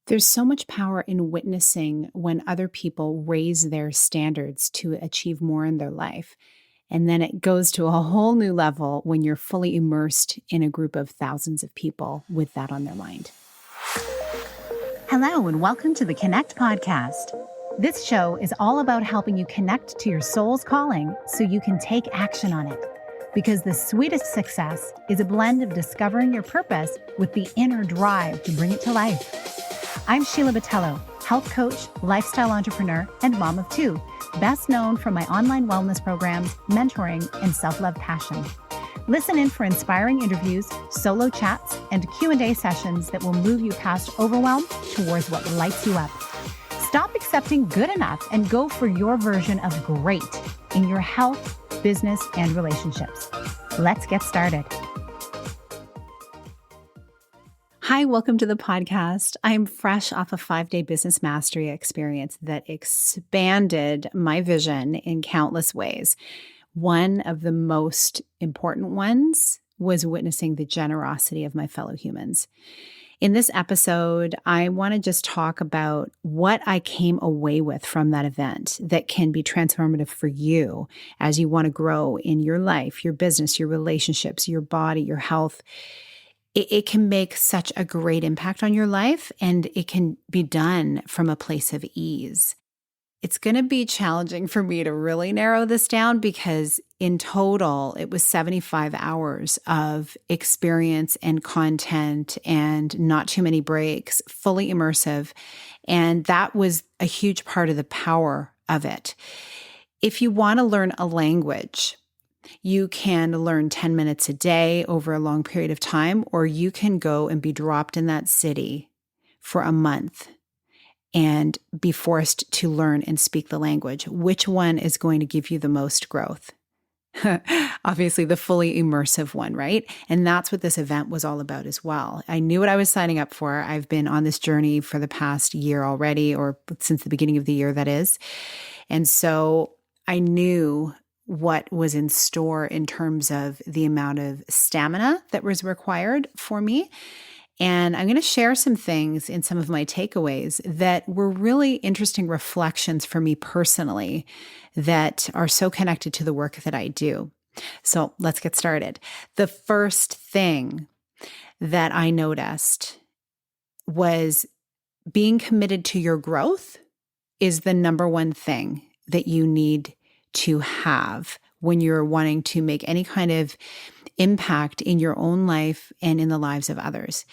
There's so much power in witnessing when other people raise their standards to achieve more in their life. And then it goes to a whole new level when you're fully immersed in a group of thousands of people with that on their mind. Hello, and welcome to the Connect podcast. This show is all about helping you connect to your soul's calling so you can take action on it. Because the sweetest success is a blend of discovering your purpose with the inner drive to bring it to life. I'm Sheila Botello, health coach, lifestyle entrepreneur, and mom of two, best known for my online wellness programs, mentoring, and self-love passion. Listen in for inspiring interviews, solo chats, and Q&A sessions that will move you past overwhelm towards what lights you up. Stop accepting good enough and go for your version of great in your health, business, and relationships. Let's get started. Hi, welcome to the podcast. I'm fresh off a 5-day business mastery experience that expanded my vision in countless ways. One of the most important ones was witnessing the generosity of my fellow humans. In this episode, I want to just talk about what I came away with from that event that can be transformative for you as you want to grow in your life, your business, your relationships, your body, your health. It can make such a great impact on your life, and it can be done from a place of ease. It's going to be challenging for me to really narrow this down because in total, it was 75 hours of experience and content and not too many breaks, fully immersive. And that was a huge part of the power of it. If you want to learn a language, you can learn 10 minutes a day over a long period of time, or you can go and be dropped in that city for a month and be forced to learn and speak the language. Which one is going to give you the most growth? Obviously, the fully immersive one, right? And that's what this event was all about as well. I knew what I was signing up for. I've been on this journey for the past year already, or since the beginning of the year, that is. And so I knew what was in store in terms of the amount of stamina that was required for me. And I'm going to share some things in some of my takeaways that were really interesting reflections for me personally that are so connected to the work that I do. So let's get started. The first thing that I noticed was being committed to your growth is the number one thing that you need to have when you're wanting to make any kind of impact in your own life and in the lives of others.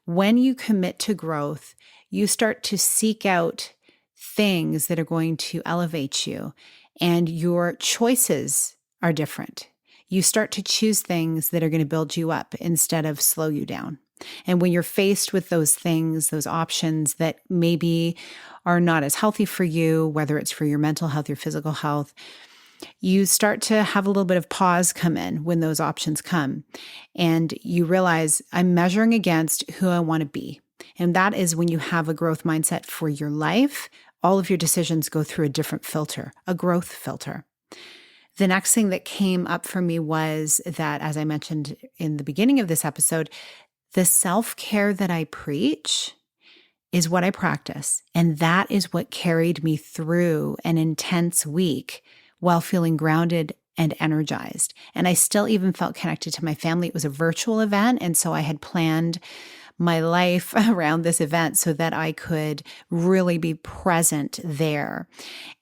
When you commit to growth, you start to seek out things that are going to elevate you, and your choices are different. You start to choose things that are going to build you up instead of slow you down. And when you're faced with those things, those options that maybe are not as healthy for you, whether it's for your mental health, your physical health, you start to have a little bit of pause come in when those options come. And you realize, I'm measuring against who I want to be. And that is when you have a growth mindset for your life, all of your decisions go through a different filter, a growth filter. The next thing that came up for me was that, as I mentioned in the beginning of this episode, the self-care that I preach is what I practice. And that is what carried me through an intense week while feeling grounded and energized. And I still even felt connected to my family. It was a virtual event. And so I had planned my life around this event so that I could really be present there.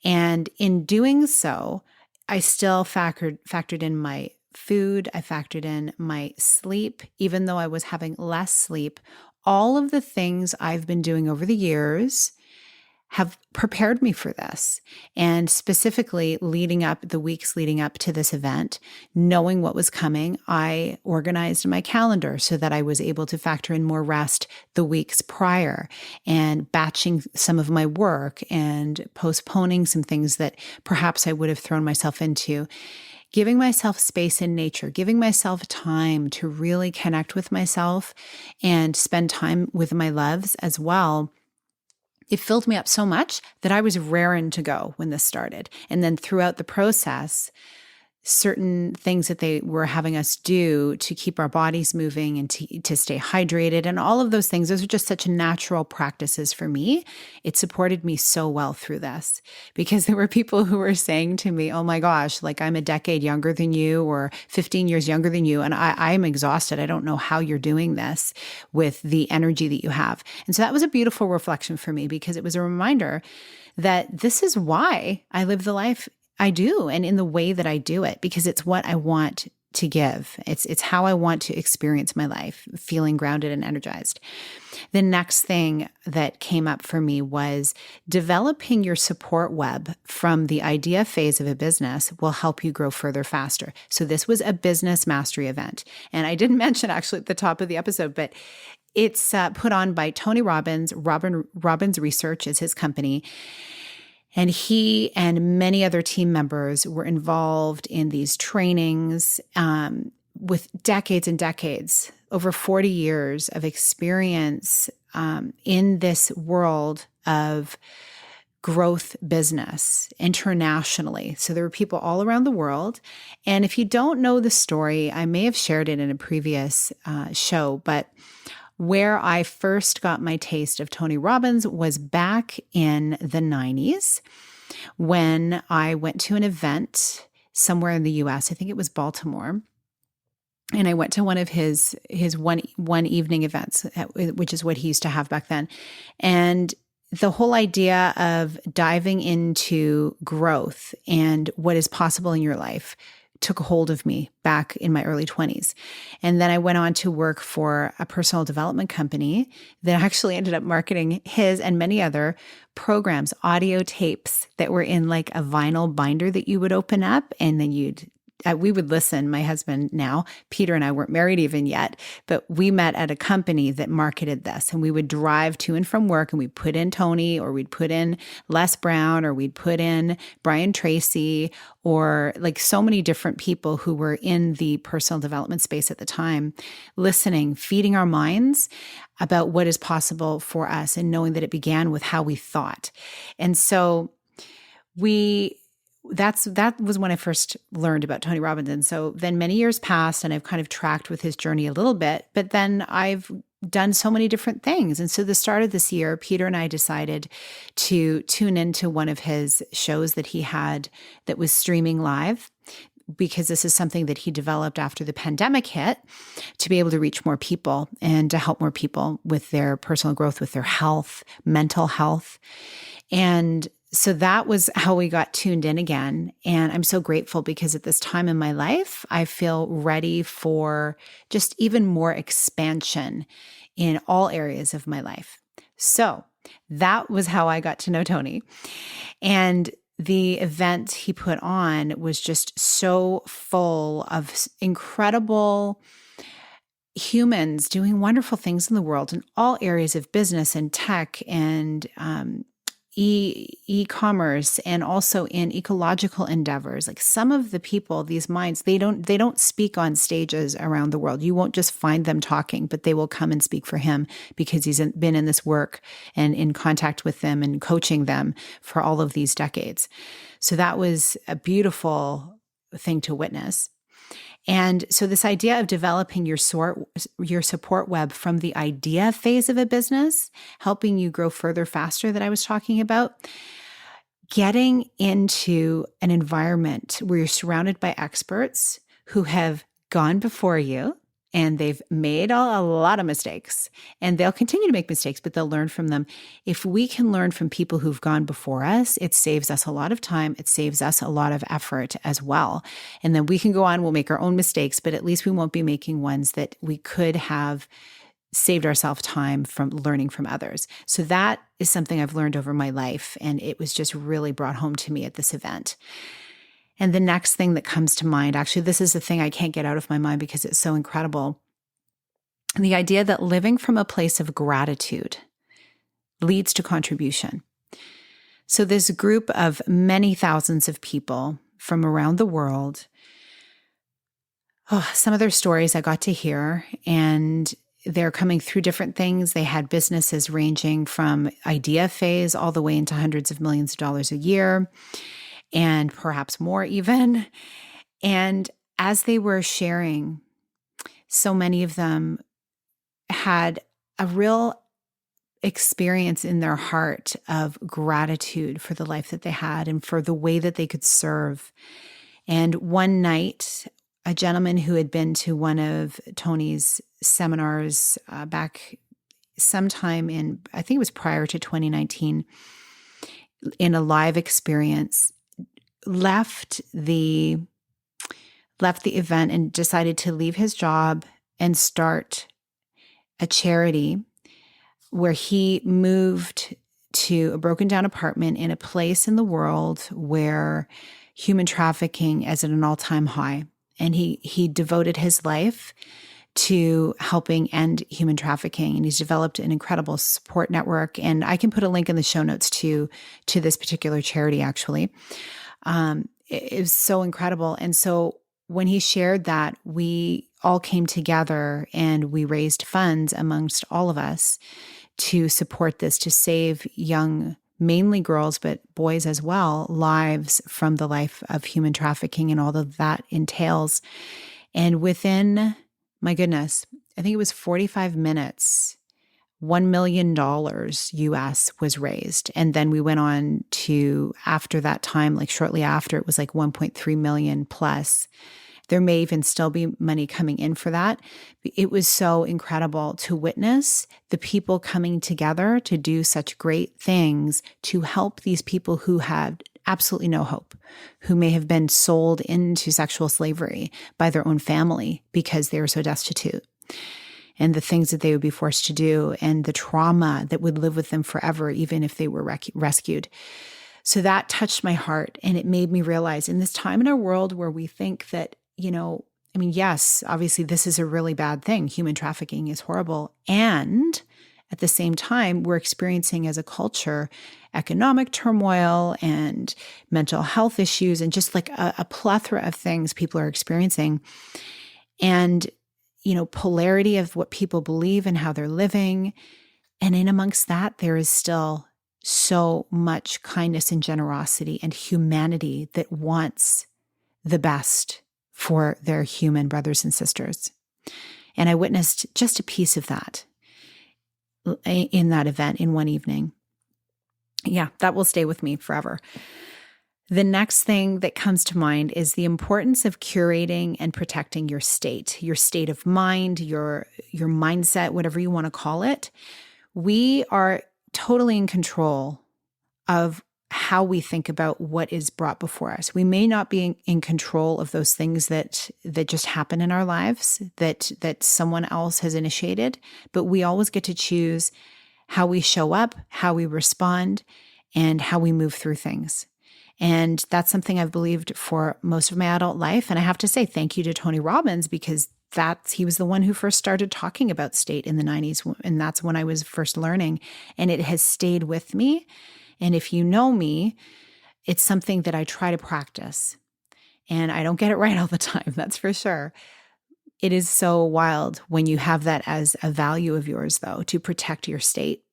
And in doing so, I still factored in my food. I factored in my sleep, even though I was having less sleep. All of the things I've been doing over the years have prepared me for this. And specifically the weeks leading up to this event, knowing what was coming, I organized my calendar so that I was able to factor in more rest the weeks prior and batching some of my work and postponing some things that perhaps I would have thrown myself into. Giving myself space in nature, giving myself time to really connect with myself and spend time with my loves as well. It filled me up so much that I was raring to go when this started. And then throughout the process, certain things that they were having us do to keep our bodies moving and to stay hydrated and all of those things. Those are just such natural practices for me. It supported me so well through this because there were people who were saying to me, oh my gosh, like I'm a decade younger than you or 15 years younger than you. And I'm exhausted. I don't know how you're doing this with the energy that you have. And so that was a beautiful reflection for me because it was a reminder that this is why I live the life I do and in the way that I do it, because it's what I want to give. It's how I want to experience my life, feeling grounded and energized. The next thing that came up for me was developing your support web from the idea phase of a business will help you grow further faster. So this was a business mastery event. And I didn't mention actually at the top of the episode, but it's put on by Tony Robbins. Robbins Research is his company. And he and many other team members were involved in these trainings with decades and decades, over 40 years of experience in this world of growth business internationally. So there were people all around the world. And if you don't know the story, I may have shared it in a previous show, but where I first got my taste of Tony Robbins was back in the 90s when I went to an event somewhere in the US. I think it was Baltimore. And I went to one of his one evening events, which is what he used to have back then. And the whole idea of diving into growth and what is possible in your life took a hold of me back in my early 20s. And then I went on to work for a personal development company that actually ended up marketing his and many other programs, audio tapes that were in like a vinyl binder that you would open up and then we would listen. My husband now, Peter, and I weren't married even yet, but we met at a company that marketed this, and we would drive to and from work and we'd put in Tony, or we'd put in Les Brown, or we'd put in Brian Tracy, or like so many different people who were in the personal development space at the time, listening, feeding our minds about what is possible for us and knowing that it began with how we thought. And so that was when I first learned about Tony Robbins. And so then many years passed and I've kind of tracked with his journey a little bit, but then I've done so many different things. And so the start of this year, Peter and I decided to tune into one of his shows that he had that was streaming live, because this is something that he developed after the pandemic hit to be able to reach more people and to help more people with their personal growth, with their health, mental health. And so that was how we got tuned in again. And I'm so grateful because at this time in my life, I feel ready for just even more expansion in all areas of my life. So that was how I got to know Tony. And the event he put on was just so full of incredible humans doing wonderful things in the world in all areas of business and tech and e-commerce, and also in ecological endeavors. Like some of the people, these minds, they don't speak on stages around the world. You won't just find them talking, but they will come and speak for him because he's been in this work and in contact with them and coaching them for all of these decades. So that was a beautiful thing to witness. And so this idea of developing your support web from the idea phase of a business, helping you grow further faster that I was talking about, getting into an environment where you're surrounded by experts who have gone before you and they've made a lot of mistakes, and they'll continue to make mistakes, but they'll learn from them. If we can learn from people who've gone before us, it saves us a lot of time. It saves us a lot of effort as well. And then we can go on, we'll make our own mistakes, but at least we won't be making ones that we could have saved ourselves time from learning from others. So that is something I've learned over my life, and it was just really brought home to me at this event. And the next thing that comes to mind, actually, this is the thing I can't get out of my mind because it's so incredible. The idea that living from a place of gratitude leads to contribution. So this group of many thousands of people from around the world, some of their stories I got to hear, and they're coming through different things. They had businesses ranging from idea phase all the way into hundreds of millions of dollars a year, and perhaps more even. And as they were sharing, so many of them had a real experience in their heart of gratitude for the life that they had and for the way that they could serve. And one night, a gentleman who had been to one of Tony's seminars back sometime in, I think it was prior to 2019, in a live experience, left the event and decided to leave his job and start a charity where he moved to a broken down apartment in a place in the world where human trafficking is at an all-time high. And he devoted his life to helping end human trafficking. And he's developed an incredible support network. And I can put a link in the show notes to this particular charity, actually. It was so incredible. And so when he shared that, we all came together and we raised funds amongst all of us to support this, to save young, mainly girls, but boys as well, lives from the life of human trafficking and all that entails. And within, my goodness, I think it was 45 minutes, $1 million US was raised. And then we went on to, after that time, like shortly after, it was like 1.3 million plus. There may even still be money coming in for that. It was so incredible to witness the people coming together to do such great things to help these people who had absolutely no hope, who may have been sold into sexual slavery by their own family because they were so destitute, and the things that they would be forced to do and the trauma that would live with them forever, even if they were rescued. So that touched my heart, and it made me realize in this time in our world where we think that, yes, obviously this is a really bad thing. Human trafficking is horrible. And at the same time, we're experiencing as a culture economic turmoil and mental health issues and just like a plethora of things people are experiencing. And, polarity of what people believe and how they're living. And in amongst that, there is still so much kindness and generosity and humanity that wants the best for their human brothers and sisters. And I witnessed just a piece of that in that event in one evening. Yeah, that will stay with me forever. The next thing that comes to mind is the importance of curating and protecting your state of mind, your mindset, whatever you want to call it. We are totally in control of how we think about what is brought before us. We may not be in control of those things that just happen in our lives, that someone else has initiated, but we always get to choose how we show up, how we respond, and how we move through things. And that's something I've believed for most of my adult life. And I have to say thank you to Tony Robbins, because he was the one who first started talking about state in the 90s. And that's when I was first learning. And it has stayed with me. And if you know me, it's something that I try to practice. And I don't get it right all the time, that's for sure. It is so wild when you have that as a value of yours, though, to protect your state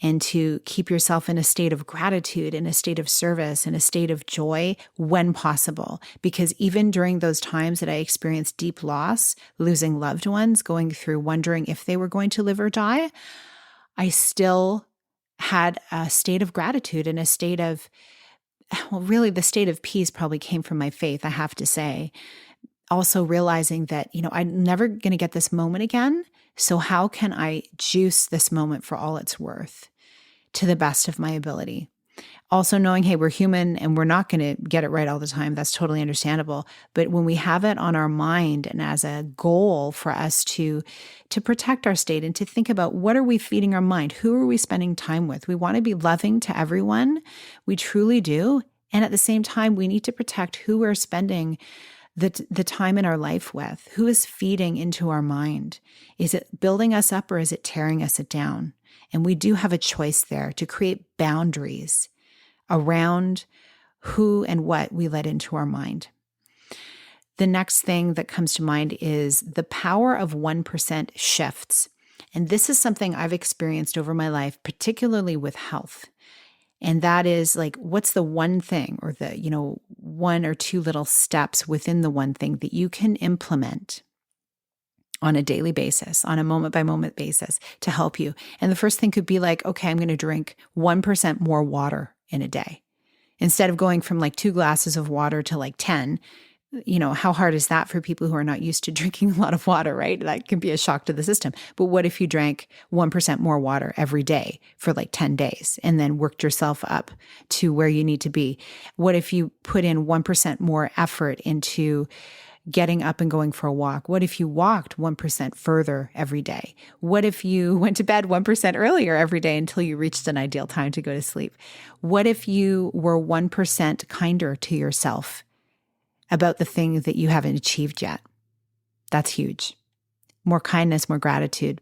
and to keep yourself in a state of gratitude, in a state of service, in a state of joy when possible. Because even during those times that I experienced deep loss, losing loved ones, going through wondering if they were going to live or die, I still had a state of gratitude and a state of, really the state of peace probably came from my faith, I have to say. Also realizing that, I'm never going to get this moment again. So how can I juice this moment for all it's worth to the best of my ability? Also knowing, hey, we're human and we're not going to get it right all the time. That's totally understandable. But when we have it on our mind and as a goal for us to protect our state and to think about what are we feeding our mind? Who are we spending time with? We want to be loving to everyone. We truly do. And at the same time, we need to protect who we're spending the time in our life with. Who is feeding into our mind? Is it building us up or is it tearing us down? And we do have a choice there to create boundaries around who and what we let into our mind. The next thing that comes to mind is the power of 1% shifts. And this is something I've experienced over my life, particularly with health. And that is like, what's the one thing or the, one or two little steps within the one thing that you can implement on a daily basis, on a moment by moment basis to help you. And the first thing could be like, okay, I'm going to drink 1% more water in a day. Instead of going from like 2 glasses of water to like 10, how hard is that for people who are not used to drinking a lot of water, right? That can be a shock to the system. But what if you drank 1% more water every day for like 10 days and then worked yourself up to where you need to be? What if you put in 1% more effort into getting up and going for a walk? What if you walked 1% further every day? What if you went to bed 1% earlier every day until you reached an ideal time to go to sleep? What if you were 1% kinder to yourself about the thing that you haven't achieved yet? That's huge. More kindness, more gratitude.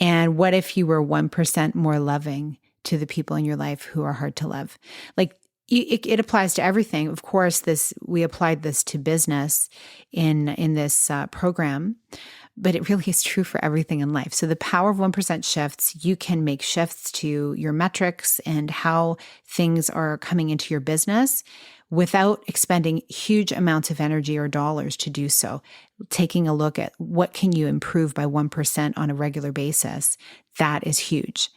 And what if you were 1% more loving to the people in your life who are hard to love? Like, it applies to everything. Of course, we applied this to business in this program, but it really is true for everything in life. So the power of 1% shifts, you can make shifts to your metrics and how things are coming into your business without expending huge amounts of energy or dollars to do so. Taking a look at what can you improve by 1% on a regular basis, that is huge.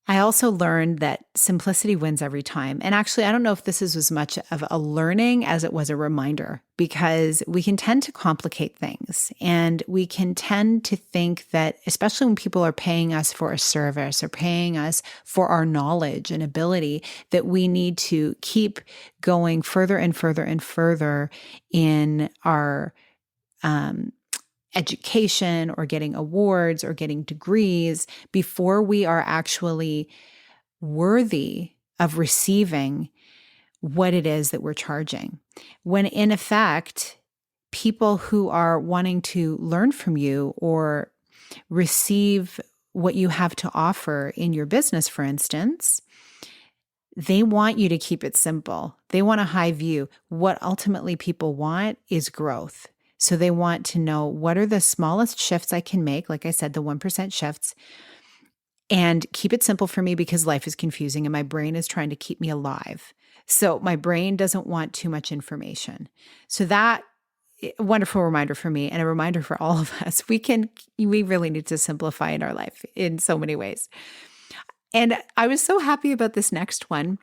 I also learned that simplicity wins every time. And actually, I don't know if this is as much of a learning as it was a reminder, because we can tend to complicate things. And we can tend to think that, especially when people are paying us for a service or paying us for our knowledge and ability, that we need to keep going further and further and further in our education or getting awards or getting degrees before we are actually worthy of receiving what it is that we're charging. When in effect, people who are wanting to learn from you or receive what you have to offer in your business, for instance, they want you to keep it simple. They want a high view. What ultimately people want is growth. So they want to know, what are the smallest shifts I can make? Like I said, the 1% shifts, and keep it simple for me because life is confusing and my brain is trying to keep me alive. So my brain doesn't want too much information. So that a wonderful reminder for me and a reminder for all of us. We really need to simplify in our life in so many ways. And I was so happy about this next one.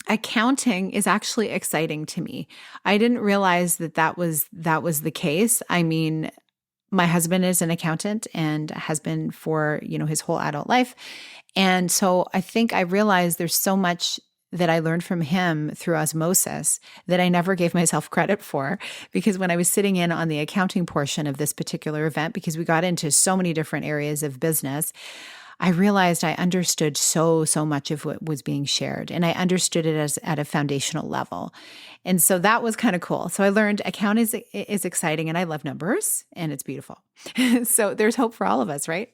Accounting is actually exciting to me. I didn't realize that was the case. I mean, my husband is an accountant and has been for, his whole adult life. And so I think I realized there's so much that I learned from him through osmosis that I never gave myself credit for, because when I was sitting in on the accounting portion of this particular event, because we got into so many different areas of business, I realized I understood so much of what was being shared, and I understood it as at a foundational level. And so that was kind of cool. So I learned accounting is exciting, and I love numbers, and it's beautiful. So there's hope for all of us, right?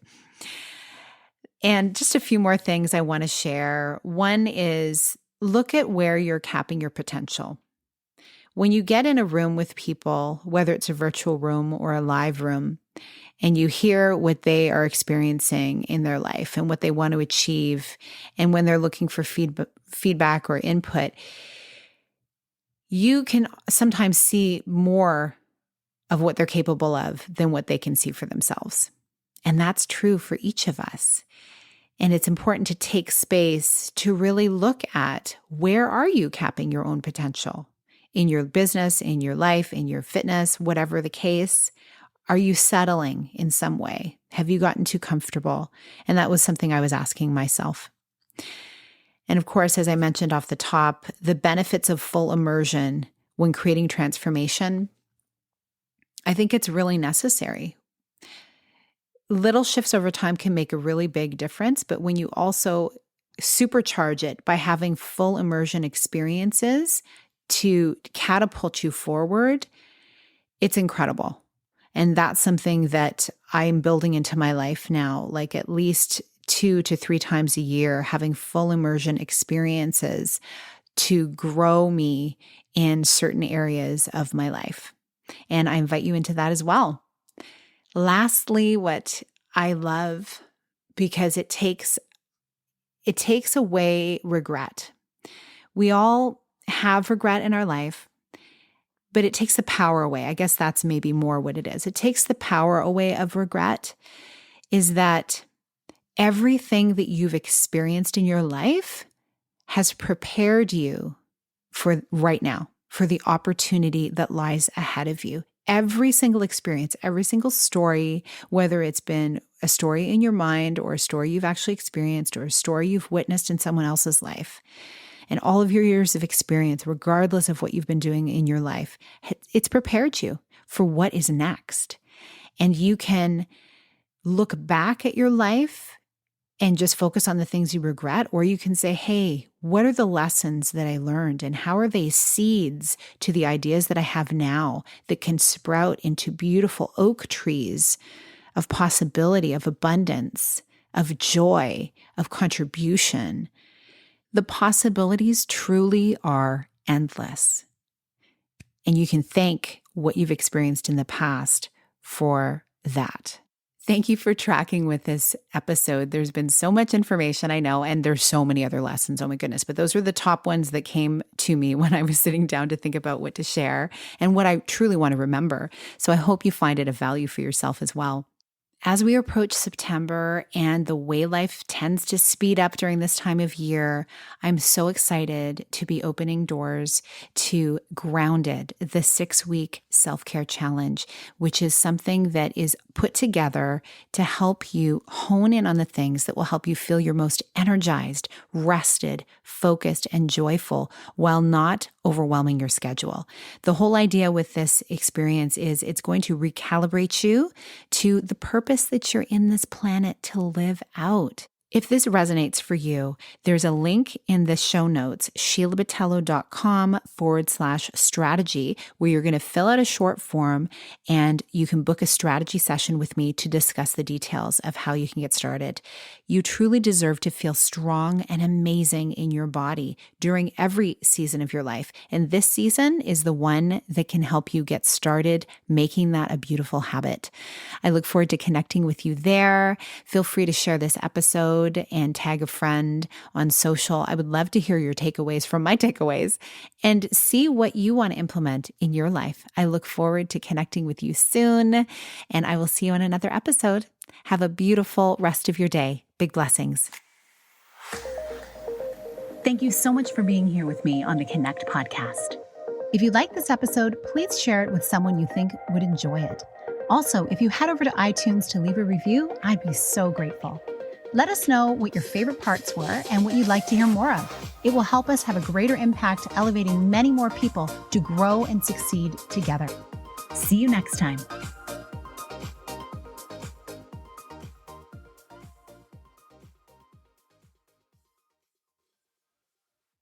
And just a few more things I want to share. One is, look at where you're capping your potential. When you get in a room with people, whether it's a virtual room or a live room, and you hear what they are experiencing in their life and what they want to achieve, and when they're looking for feedback or input, you can sometimes see more of what they're capable of than what they can see for themselves. And that's true for each of us. And it's important to take space to really look at, where are you capping your own potential in your business, in your life, in your fitness, whatever the case. Are you settling in some way? Have you gotten too comfortable? And that was something I was asking myself. And of course, as I mentioned off the top, the benefits of full immersion when creating transformation, I think it's really necessary. Little shifts over time can make a really big difference, but when you also supercharge it by having full immersion experiences to catapult you forward, it's incredible. And that's something that I'm building into my life now, like at least 2 to 3 times a year, having full immersion experiences to grow me in certain areas of my life. And I invite you into that as well. Lastly, what I love, because it takes it takes away regret. We all have regret in our life, but it takes the power away. I guess that's maybe more what it is. It takes the power away of regret, is that everything that you've experienced in your life has prepared you for right now, for the opportunity that lies ahead of you. Every single experience, every single story, whether it's been a story in your mind or a story you've actually experienced or a story you've witnessed in someone else's life, and all of your years of experience, regardless of what you've been doing in your life, it's prepared you for what is next. And you can look back at your life and just focus on the things you regret, or you can say, hey, what are the lessons that I learned and how are they seeds to the ideas that I have now that can sprout into beautiful oak trees of possibility, of abundance, of joy, of contribution. The possibilities truly are endless. And you can thank what you've experienced in the past for that. Thank you for tracking with this episode. There's been so much information, I know, and there's so many other lessons. Oh my goodness. But those were the top ones that came to me when I was sitting down to think about what to share and what I truly want to remember. So I hope you find it of value for yourself as well. As we approach September and the way life tends to speed up during this time of year, I'm so excited to be opening doors to Grounded, the 6-week self-care challenge, which is something that is put together to help you hone in on the things that will help you feel your most energized, rested, focused, and joyful while not overwhelming your schedule. The whole idea with this experience is it's going to recalibrate you to the purpose that you're in this planet to live out. If this resonates for you, there's a link in the show notes, sheilabatello.com/strategy, where you're going to fill out a short form and you can book a strategy session with me to discuss the details of how you can get started. You truly deserve to feel strong and amazing in your body during every season of your life. And this season is the one that can help you get started making that a beautiful habit. I look forward to connecting with you there. Feel free to share this episode and tag a friend on social. I would love to hear your takeaways from my takeaways and see what you want to implement in your life. I look forward to connecting with you soon, and I will see you on another episode. Have a beautiful rest of your day. Big blessings. Thank you so much for being here with me on the Connect podcast. If you like this episode, please share it with someone you think would enjoy it. Also, if you head over to iTunes to leave a review, I'd be so grateful. Let us know what your favorite parts were and what you'd like to hear more of. It will help us have a greater impact, elevating many more people to grow and succeed together. See you next time.